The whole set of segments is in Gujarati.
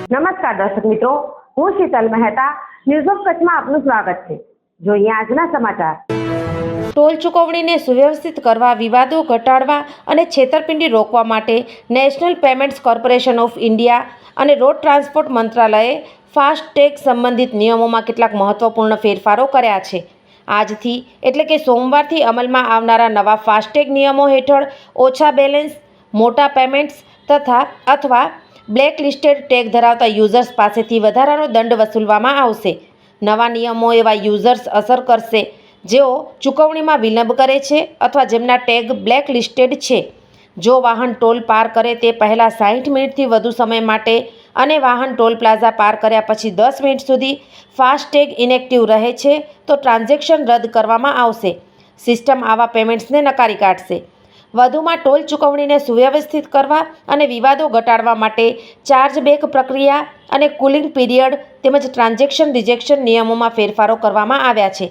નમસ્કાર દર્શક મિત્રો, હું શીતલ મહેતા ન્યૂઝ ઓફ કચ્છમાં આપનું સ્વાગત છે। જોઈએ આજના સમાચાર। ટોલ ચૂકવણીને સુવ્યવસ્થિત કરવા, વિવાદો ઘટાડવા અને છેતરપિંડી રોકવા માટે national payments corporation of India અને રોડ ટ્રાન્સપોર્ટ મંત્રાલયે ફાસ્ટેગ સંબંધિત નિયમોમાં કેટલાક મહત્વપૂર્ણ ફેરફારો કર્યા છે। આજથી એટલે કે સોમવારથી અમલમાં આવનારા નવા ફાસ્ટેગ નિયમો હેઠળ ઓછા બેલેન્સ, મોટા પેમેન્ટ્સ અથવા બ્લેક લિસ્ટેડ ટેગ ધરાવતા યુઝર્સ પાસેથી વધારાનો દંડ વસૂલવામાં આવશે। નવા નિયમો એવા યુઝર્સ અસર કરશે જેઓ ચૂકવણીમાં વિલંબ કરે છે અથવા જેમના ટેગ બ્લેક લિસ્ટેડ છે। જો વાહન ટોલ પાર કરે તે પહેલાં 60 મિનિટથી વધુ સમય માટે અને વાહન ટોલ પ્લાઝા પાર કર્યા પછી 10 મિનિટ સુધી ફાસ્ટેગ ઇનેક્ટિવ રહે છે તો ટ્રાન્ઝેક્શન રદ કરવામાં આવશે। સિસ્ટમ આવા પેમેન્ટ્સને નકારી કાઢશે। વધુમાં ટોલ ચૂકવણીને સુવ્યવસ્થિત કરવા અને વિવાદો ઘટાડવા માટે ચાર્જબેક પ્રક્રિયા અને કુલિંગ પીરિયડ તેમજ ટ્રાન્ઝેક્શન રિજેક્શન નિયમોમાં ફેરફારો કરવામાં આવ્યા છે।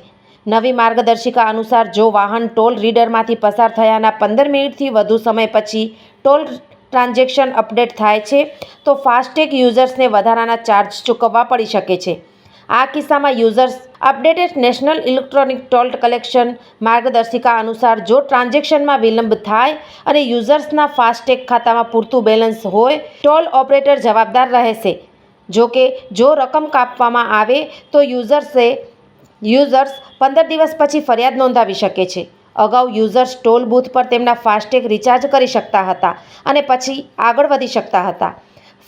નવી માર્ગદર્શિકા અનુસાર જો વાહન ટોલ રીડરમાંથી પસાર થયાના 15 મિનિટથી વધુ સમય પછી ટોલ ટ્રાન્ઝેક્શન અપડેટ થાય છે તો ફાસ્ટેગ યુઝર્સને વધારાના ચાર્જ ચૂકવવા પડી શકે છે। આ કિસ્સામાં users updated national electronic toll collection માર્ગદર્શિકા અનુસાર જો ટ્રાન્ઝેક્શનમાં વિલંબ થાય અને યુઝર્સના ફાસ્ટેગ ખાતામાં પૂરતું બેલેન્સ હોય ટોલ ઓપરેટર જવાબદાર રહેશે। જો કે જો રકમ કાપવામાં આવે તો યુઝર્સ 15 દિવસ પછી ફરિયાદ નોંધાવી શકે છે। અગાઉ યુઝર્સ ટોલ બૂથ પર તેમના ફાસ્ટેગ રિચાર્જ કરી શકતા હતા અને પછી આગળ વધી શકતા હતા।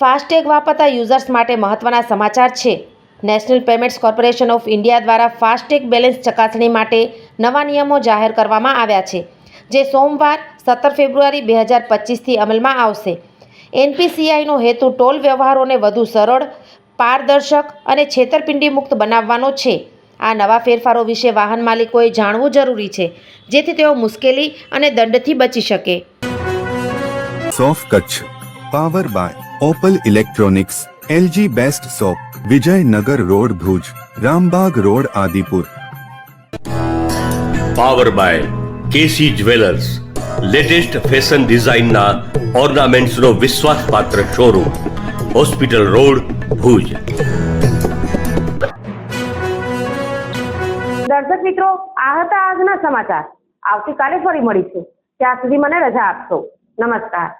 ફાસ્ટેગ વાપરતા યુઝર્સ માટે મહત્ત્વના સમાચાર છે। National payments corporation of India દ્વારા ફાસ્ટેગ બેલેન્સ ચકાસણી માટે નવા નિયમો જાહેર કરવામાં આવ્યા છે જે સોમવાર 17 ફેબ્રુઆરી 2025થી અમલમાં આવશે। એનપીસીઆઈનો હેતુ ટોલ વ્યવહારોને વધુ સરળ, પારદર્શક અને છેતરપિંડી મુક્ત બનાવવાનો છે। આ નવા ફેરફારો વિશે વાહન માલિકોએ જાણવું જરૂરી છે જેથી તેઓ મુશ્કેલી અને દંડથી બચી શકે। સોફ Kutch power by Opal electronics, LG best shop, Vijaynagar road Bhuj, Rambagh road Adipur. Power by KC jewellers, latest fashion ડિઝાઇનના ઓર્નામેન્ટ્સનો વિશ્વાસપાત્ર શોરૂમ, હોસ્પિટલ રોડ ભુજ। દર્શક મિત્રો, આ હતા આજના સમાચાર। આવતીકાલે ફરી મળીશું, ત્યાં સુધી મને રજા આપશો। નમસ્કાર।